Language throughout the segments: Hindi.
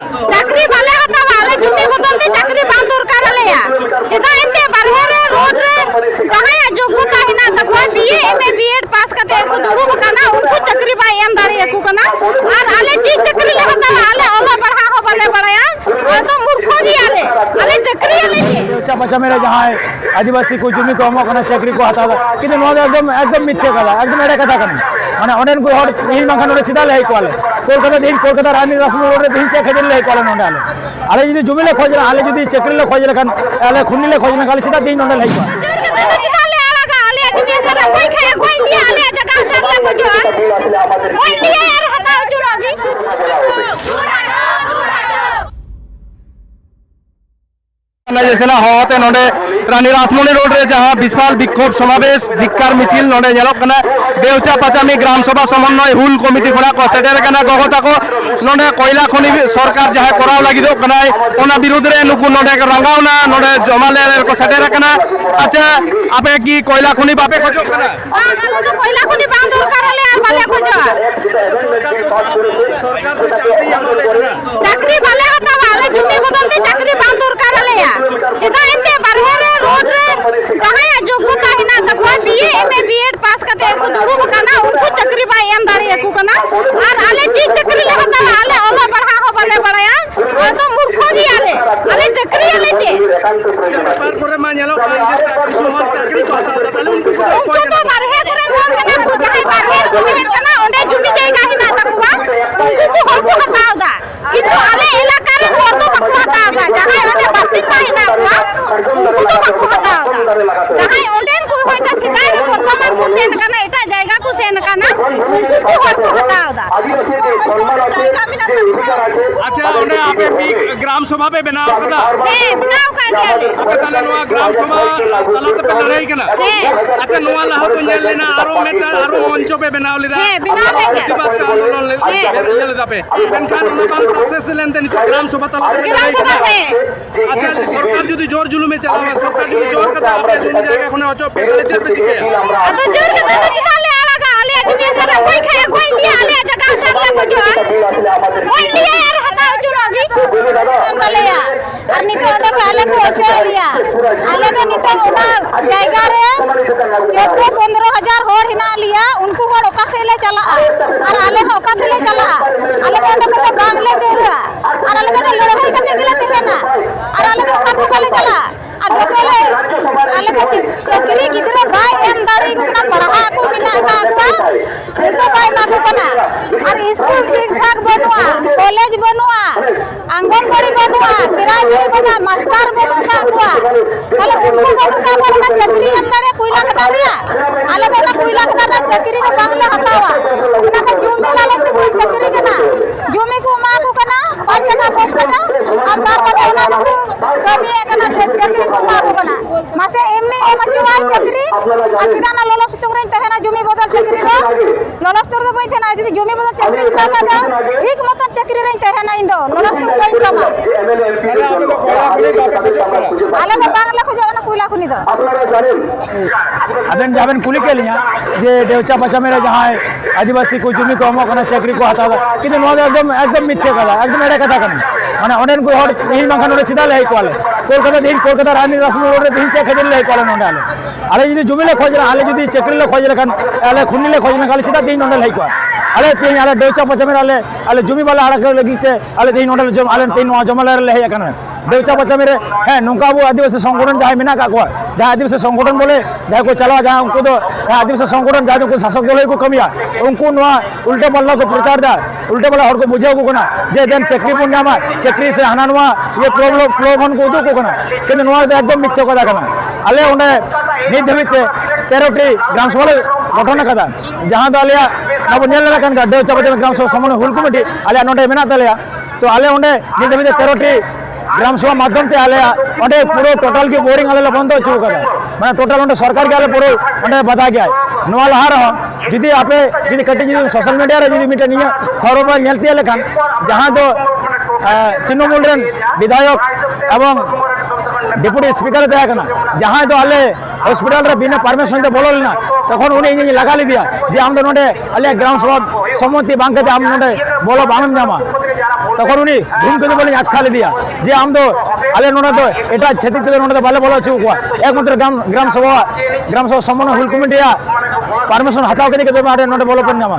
चाकरी वाले हता वाले जुमी बदल दे चाकरी बांध दरकार लेया जेदा एंते बारहे रे रोड रे जहां योग्यता हिना तकवा बीए एमए बीएड पास कते को दुड़ुब कना उनको चाकरी बा एम दाड़ी एको कना और आले जी चाकरी ले हता आले ओला बढ़ा हो बले बड़ाया तो मूर्खो जी आले चाकरी आले अच्छा बच्चा मेरे जहां आदिवासी को जुमी को हम कना चाकरी को हता किने नो एकदम मिथ्या कदा एकदम एड़ा कथा कना माने ओडेन को हर इन माखन ओडे चिदा ले कोले कोलकाता रानी रासमो रोड रे दिन चे खजल ले कोले नोंडे आले जदी जुमी ले खोज आले जदी चाकरी ले खोज लखन आले खुनी ले खोज काले चिदा दिन नोंडे ले को कोई खाए कोई लिया आले जगह से ले को जो कोई लिया यार हटाओ चुनोगी जैसे ना होते नोडे रानी रासमोनी रोड रे जहां विशाल विक्षोभ समावेश धिक्कार मिचिल नोडे जेलोक कना देवचा पचामी ग्राम सभा समन्वय हुल कमिटी खना को सेटेर कना गगता को नोडे कोयला खनि सरकार जहां कराव लागि दो कना ओना विरुद्ध रे नुकु नोडे रंगावना नोडे जमाले को सेटेर कना अच्छा आपे की कोयला खनि बापे खोजो कना आगले तो कोयला खनि बांध दरकार ले आर वाले खोजो सरकार तो चाकरी वाले हता वाले जुमी बदल दे चाकरी बांध दरकार लेया जेदा एंते बारहे रे रोड रे जहां योग्यता हिना तकवा बीए एमए बीएड पास कते को दुड़ुब कना उनको चाकरी बा एम दाड़ी एको कना और आले जी चाकरी ले हता आले ओला बढ़ा हो बले बड़ाया तो मूर्खो जी आले चाकरी आले जे पेपर करे मा नेलो कान जे चाकरी जो हर चाकरी को हता ताले उनको तो तो बारहे करे मोर कना को जहां बारहे को कना ओंडे जुमी जायगा हिना तकवा उनको को हर को हताव दा किंतु आले इलाका रे मोर तो बको हताव दा जहां ओंडे बासिंदा हिना हुआ उनको तो बको हताव दा जहां ओंडेन को होइता सिदाय रे परफॉर्मर को सेन कना एटा जायगा को सेन कना उनको को हर को हताव दा जायगा बिना अच्छा ओने आपे ग्राम सभा पे बनाव कदा बनाव का गया आपे ताले नोआ ग्राम सभा तलाते पे लड़ाई कना अच्छा नोआ लहा तो नेल लेना आरो मेटा आरो मंच पे बनाव लेदा बनाव ले प्रतिबाद का आंदोलन ले लेदा पे एनखान ओने बाम सक्सेस लेनते नि ग्राम सभा तलाते ग्राम सभा है अच्छा सरकार जदी जोर जुलुमे चलावा सरकार जदी जोर कदा आपे जुनी जायगा कोने अचो पे गले चेत जिके तो जोर के तो किताले आगा आले दुनिया से कोई खाए कोई लिया आले जगह से ले को जो कोई लिया यार हटाओ चुनोगी तलेया और नितो ओडे काले को चलिया आले तो नितो ओना जायगा रे 14-15,000 होड़ हिना लिया उनको होड़ ओका से ले चला और आले ओका से ले चला आले को ओडे को बांगले जोरा और आले को लड़ाई करते गेला तेना और आले को ओका को ले चला और जो पहले आले को चाकरी गिदरा भाई एम दाड़ी को ना पढ़ा को बिना का को भाई मागो कना और स्कूल ठीक ठाक बनवा कॉलेज बनवा आंगनबाड़ी बनवा प्राइमरी बना मास्टर बनवा को ताले उनको का करना चाकरी एम दाड़ी कोयला का दाड़िया आले को ना कोयला का दाड़ा चाकरी का बांगला हटावा ना का जुमे लाले तो कोई चाकरी कना जुमे को मागो कना 5 कटा 10 कटा और तार पता ना को कमी कना चाकरी को मागो कना मासे एमनी एम चुवाई चाकरी अचिदा ना लोलो सतुरई तहना जुमी बदल चाकरी रो लोलो सतुर दो बई थना जदी जुमी बदल चाकरी का का ठीक मतन चाकरी रई तहना इंदो लोलो सतुर बई कमा आले तो बांगला खोजो ना कोयला खुनी दो अबेन जाबेन कुली के लिया जे देवचा पचा मेरे जहां आदिवासी को जुमी को हम कना चाकरी को हता किने नो एकदम मिथ्या कदा एकदम एड़ा कथा कना माने ओडेन को हर इन माखन ओडे चिदा ले कोले कोलकाता रानी रासमो रोड रे दिन चे खजल ले कोले नोंडे आले जदी जुमी ले खोज आले जदी चाकरी ले खोज लखन आले खुनी ले खोज काले चिदा दिन नोंडे ले को आले तीन आले देवचा पचा मेरे आले जुमी वाला आड़ा कर लगीते आले दिन नोंडे जम आले तीन नो जमले ले हे कना देवचा पचा मेरे है नुका बु आदिवासी संगठन जहां मिना का को जहां आदिवासी संगठन बोले जहां को चलावा जहां उनको तो आदिवासी संगठन जहां को शासक दल को कमिया उनको नुआ उल्टे पल्ला को प्रचार दा उल्टे पल्ला हर को बुझाओ को ना जे देन चाकरी पुण्यामा चाकरी से हाना नुआ ये प्रलोभन को दो को ना किंतु नुआ एकदम मिथ्या कथा कना आले ओने नित धमिते 13टी ग्राम सभा गठन कदा जहां दो आलिया अब नेल रकन का देवचा पचा ग्राम सभा समन्वय हुल कमिटी आलिया नोडे मेना तलिया तो आले ओने नित धमिते 13टी ग्राम सभा माध्यम से आले ओंडे पूरा टोटल की बोरिंग आले बंद हो चुका है माने टोटल ओंडे सरकार के आले पूरा ओंडे बता गया नोआ लहार जदी आपे जदी कटी जदी सोशल मीडिया रे जदी मिटे निया खबर पर नेलती लेखान जहां जो तृणमूल रेन विधायक एवं डिप्यूटी स्पीकर तहकना जहां तो आले हॉस्पिटल रे बिना परमिशन ते बोलल ना तखन उनी इन लगा ली दिया जे हम तो नोडे आले ग्राम सभा सम्मति बांग के हम नोडे बोलो बांग जामा তখন উনি ধুমকেতু বলে আখ্যা দিয়া যে আম তো আলে নোনা তো এটা ছেতি থেকে নোনা তো ভালো বলা হচ্ছে একমাত্র গ্রাম সভা সম্মান হুল কমিটিয়া পারমিশন হাতাও কেন কেতে আরে নোটা বলো পেন জামা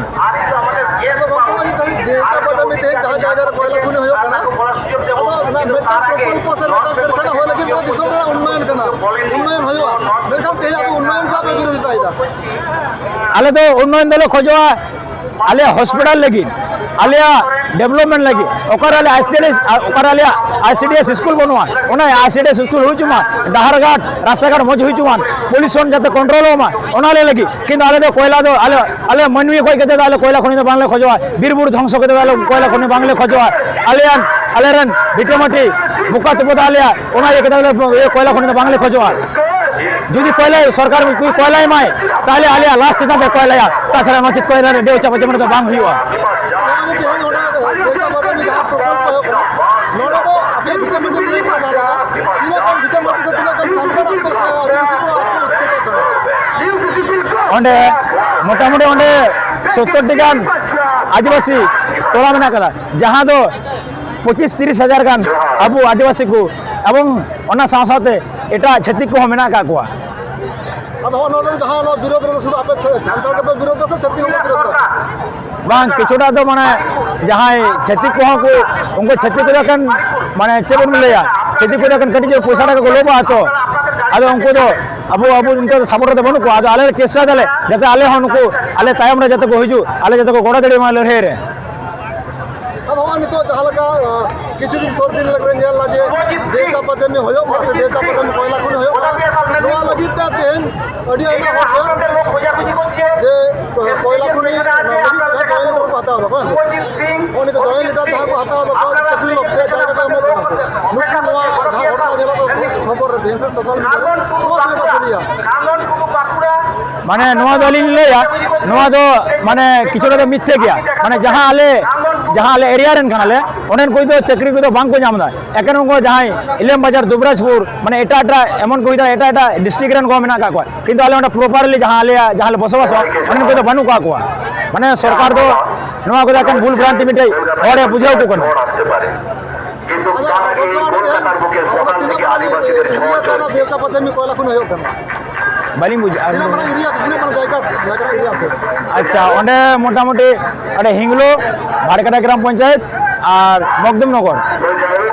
आले तो उन्नयन दल खोजवा आले हॉस्पिटल लगी आलिया डेवलपमेंट लगी ओकर आले आईसीडीएस स्कूल बनवा ओना आईसीडीएस स्कूल हुई चुमा डाहर घाट रास्ता घाट मज हुई चुमान पुलिस जाते कंट्रोल होमा ओनाले लगी किंतु आले तो कोयला दो आले आले मनवी कोई केते आले कोयला खनि बांगले खोजवा बीरबुर ध्वंस केते आले कोयला खनि बांगले खोजवा आलियान आलेरन बिटमटी बुका तुपदा आलिया ओना ये केते ये कोयला खनि बांगले खोजवा যদি কয়লা সরকার কয়লাই মায় তাহলে আলিয়া লাস্ট সিদ্ধান্ত কয়লায়া তাছাড়া নচিত কয়লা দেউচা পচা তো বাং হইয়া onde motamoti onde 70 গান আদিবাসী তোলা মেনা করা যাহা দো 25-30 হাজার গান আবু আদিবাসী কো এবং ওনা সাথে এটা ছতি কো মেনা কা কোয়া bang কিছুটা তো মানে যাহাই ছতি কো কো উনকো ছতি কো কান মানে চেবন মিলেয়া ছতি কো কান কটি যে পয়সা টাকা কো লোবা তো আদো উনকো তো আবু উনকো সাপোর্ট তো বনকো আদো আলে চেষ্টা দলে যাতে আলে হনকো আলে তায়ম রে যাতে কো হইজু আলে যাতে কো গোড়া দড়ি মালে রে রে নিতো যাহালকা কিছুদিন সরদিন লাগবে নেলা যে দেচা পাজামি হয়ো মাসে দেচা পাজামি কয়লা খুনি হয়ো নোয়া লাগি তা তেন অডি আইনা হচ্ছে যে কয়লা খুনি লাগি তা জয়েন করব হাতা হবে ওনি তো জয়েন এটা যাহা হাতা হবে চাকরি লোক যে জায়গা কাম করে নুক নোয়া ঘা ঘটনা গেল খবর দেশে সোশ্যাল মিডিয়া নোয়া চলিয়া মানে নোয়া দলিল লয়া নোয়া তো মানে কিছুটা তো মিথ্যে গিয়া মানে যাহা আলে এরিয়া রেন খানালে ওনেন কই তো চাকরি কই তো বাং কো জামদা একেন কো যাহাই ইলেম বাজার দুবরাজপুর মানে এটা এমন কই দা এটা ডিস্ট্রিক্ট রেন কো মেনা কা কয় কিন্তু আলে ওটা প্রপারলি যাহা বসবাস ওনেন কই তো বানু কা কয় মানে সরকার তো নোয়া কো এখন ভুল ভ্রান্তি মিটাই ওরে বুঝাও তো কোন দেচা পাজামি কয়লা খুনি হয়ো কেন বালিং বুঝ দিনা মানে এরিয়া দিনা মানে জায়গা এরিয়া আচ্ছা ওনে মোটামুটি আরে হিংলো ভাড়কাটা গ্রাম পঞ্চায়েত আর মকদুমনগর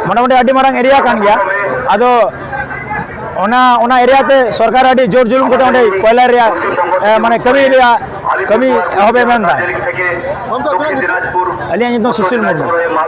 মোটামুটি আডি মারাং এরিয়া কান গিয়া আদো ওনা এরিয়াতে সরকার আডি জোর জুলুম করতে ওনে কয়লা এরিয়া মানে কমি হবে মেনদা हमको अपना আলিয়া নিতো সুশীল মুর্মু